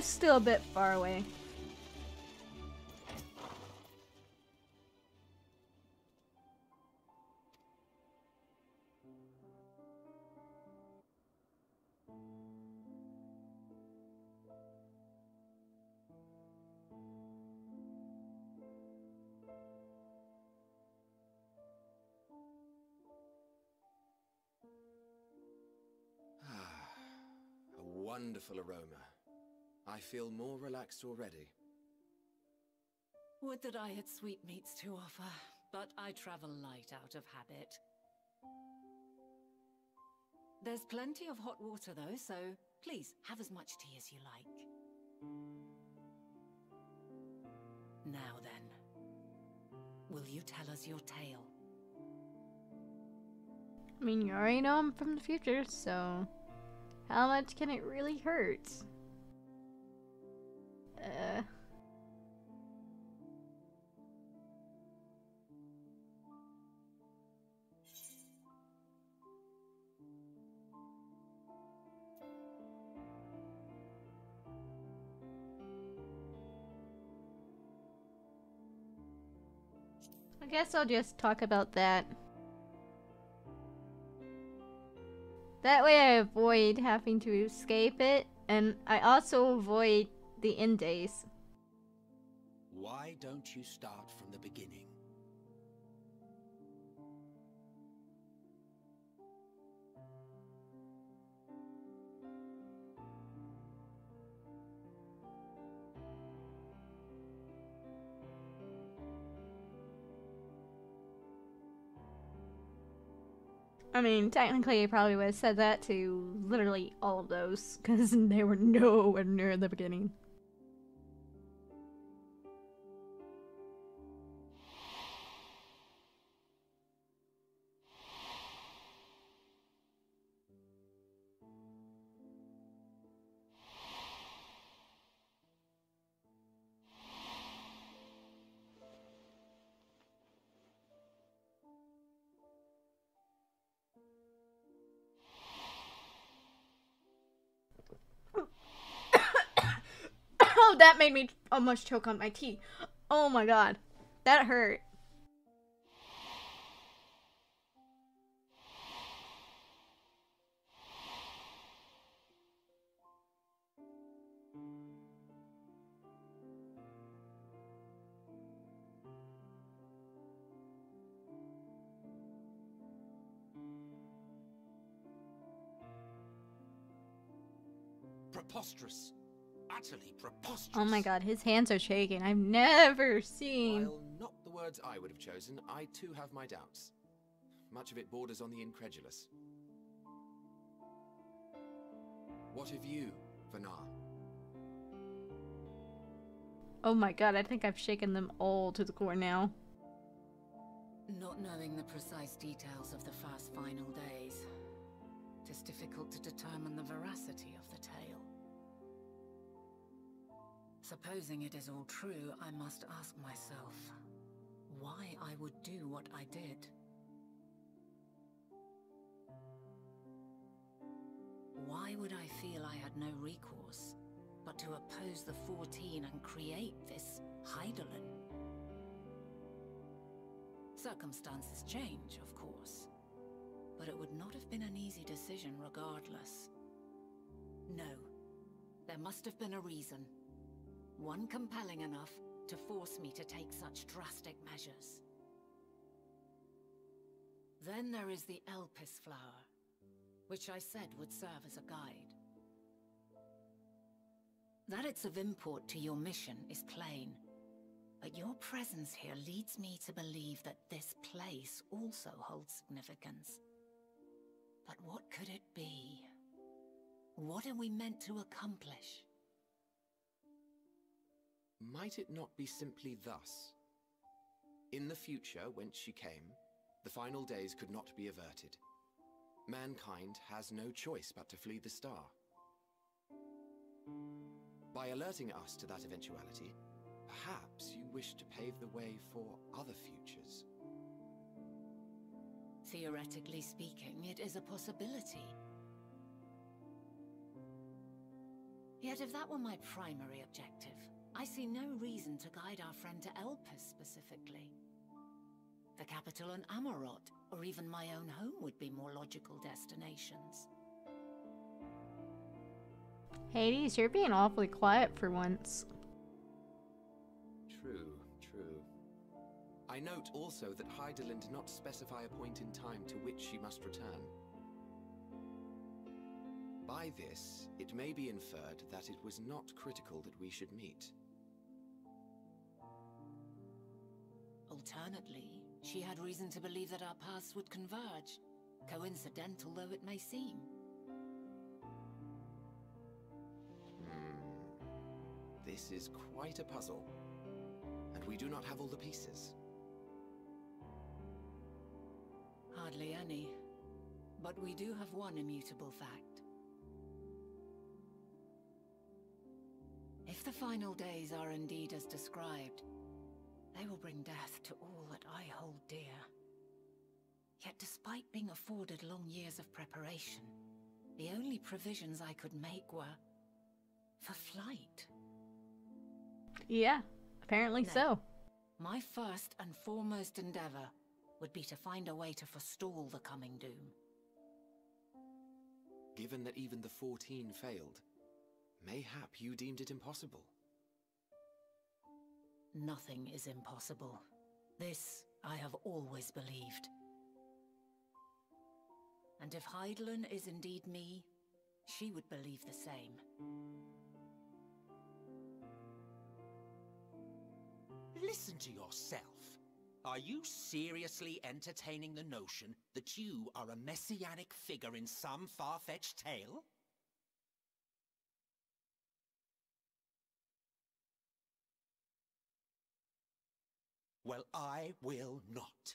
it's still a bit far away. A wonderful aroma. I feel more relaxed already. Would that I had sweetmeats to offer, but I travel light out of habit. There's plenty of hot water though, so please have as much tea as you like. Now then, will you tell us your tale? I mean, you already know I'm from the future, so how much can it really hurt? I guess I'll just talk about that. That way I avoid having to escape it, and I also avoid the end days. Why don't you start from the beginning? I mean, technically I probably would have said that to literally all of those, because they were nowhere near the beginning. Oh, that made me almost choke on my tea. Oh my god. That hurt. Preposterous. Utterly preposterous. Oh my god, his hands are shaking. I've never seen... While not the words I would have chosen, I too have my doubts. Much of it borders on the incredulous. What of you, Vanar? Oh my god, I think I've shaken them all to the core now. Not knowing the precise details of the first final days, it is difficult to determine the veracity of the tale. Supposing it is all true, I must ask myself why I would do what I did. Why would I feel I had no recourse but to oppose the 14 and create this Heidelin? Circumstances change, of course, but it would not have been an easy decision regardless. No, there must have been a reason. One compelling enough to force me to take such drastic measures. Then there is the Elpis flower, which I said would serve as a guide. That it's of import to your mission is plain, but your presence here leads me to believe that this place also holds significance. But what could it be? What are we meant to accomplish? Might it not be simply thus? In the future, whence she came, the final days could not be averted. Mankind has no choice but to flee the star. By alerting us to that eventuality, perhaps you wish to pave the way for other futures. Theoretically speaking, it is a possibility. Yet if that were my primary objective, I see no reason to guide our friend to Elpis specifically. The capital and Amarot, or even my own home would be more logical destinations. Hades, you're being awfully quiet for once. True, true. I note also that Hydaelyn did not specify a point in time to which she must return. By this, it may be inferred that it was not critical that we should meet. Alternately, she had reason to believe that our paths would converge, coincidental though it may seem. This is quite a puzzle, and we do not have all the pieces. Hardly any, but we do have one immutable fact. If the final days are indeed as described, they will bring death to all that I hold dear. Yet despite being afforded long years of preparation, the only provisions I could make were for flight. Yeah, apparently so. My first and foremost endeavor would be to find a way to forestall the coming doom. Given that even the 14 failed, mayhap you deemed it impossible. Nothing is impossible. This I have always believed. And if Hydaelyn is indeed me, she would believe the same. Listen to yourself. Are you seriously entertaining the notion that you are a messianic figure in some far-fetched tale? Well, I will not.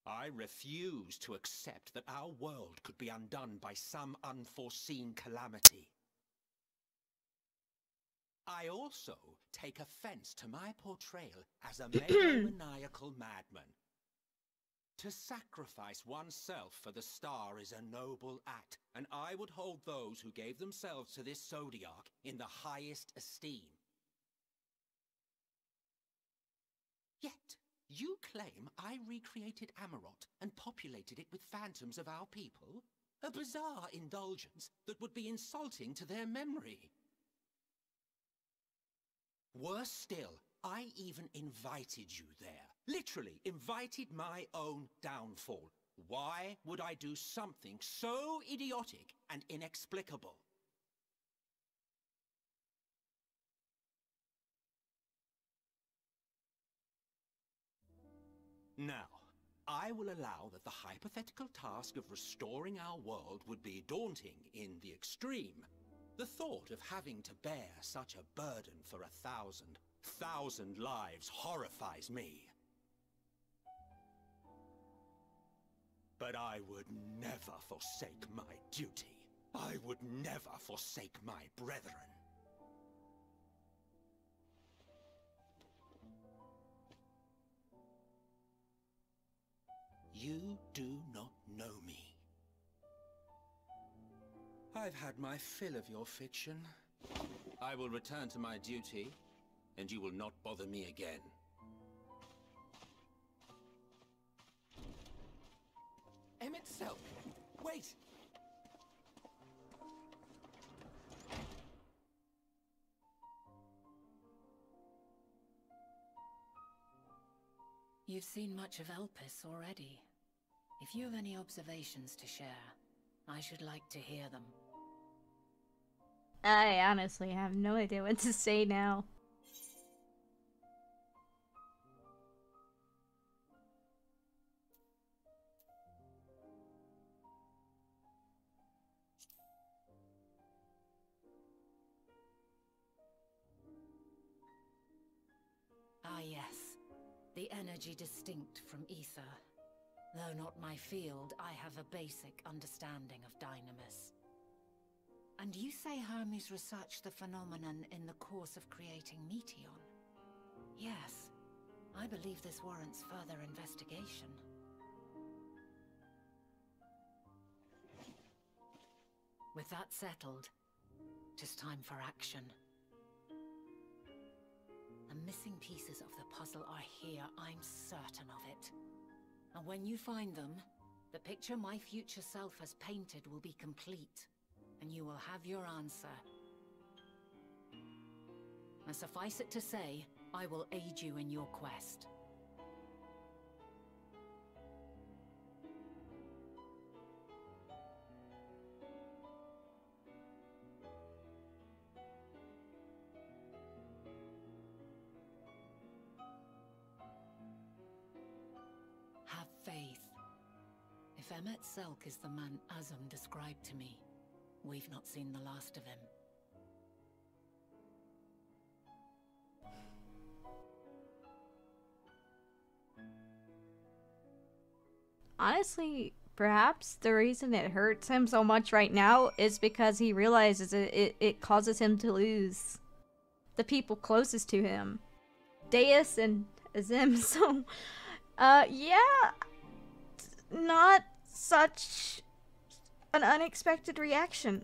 I refuse to accept that our world could be undone by some unforeseen calamity. I also take offense to my portrayal as a megalomaniacal madman. To sacrifice oneself for the star is a noble act, and I would hold those who gave themselves to this zodiac in the highest esteem. Yet, you claim I recreated Amarot and populated it with phantoms of our people? A bizarre indulgence that would be insulting to their memory. Worse still, I even invited you there. Literally invited my own downfall. Why would I do something so idiotic and inexplicable? Now, I will allow that the hypothetical task of restoring our world would be daunting in the extreme. The thought of having to bear such a burden for 1,000 lives horrifies me. But I would never forsake my duty. I would never forsake my brethren. You do not know me. I've had my fill of your fiction. I will return to my duty, and you will not bother me again. Emmett Selk! Wait! You've seen much of Elpis already. If you have any observations to share, I should like to hear them. I honestly have no idea what to say now. Ah yes, the energy distinct from ether. Though not my field, I have a basic understanding of Dynamis. And you say Hermes researched the phenomenon in the course of creating Meteon? Yes, I believe this warrants further investigation. With that settled, 'Tis time for action. The missing pieces of the puzzle are here, I'm certain of it. And when you find them, the picture my future self has painted will be complete, and you will have your answer. And suffice it to say, I will aid you in your quest. Have faith. If Emmet Selk is the man Azum described to me, we've not seen the last of him. Honestly, perhaps the reason it hurts him so much right now is because he realizes it causes him to lose the people closest to him. Deus and Azim, so, yeah, not such an unexpected reaction.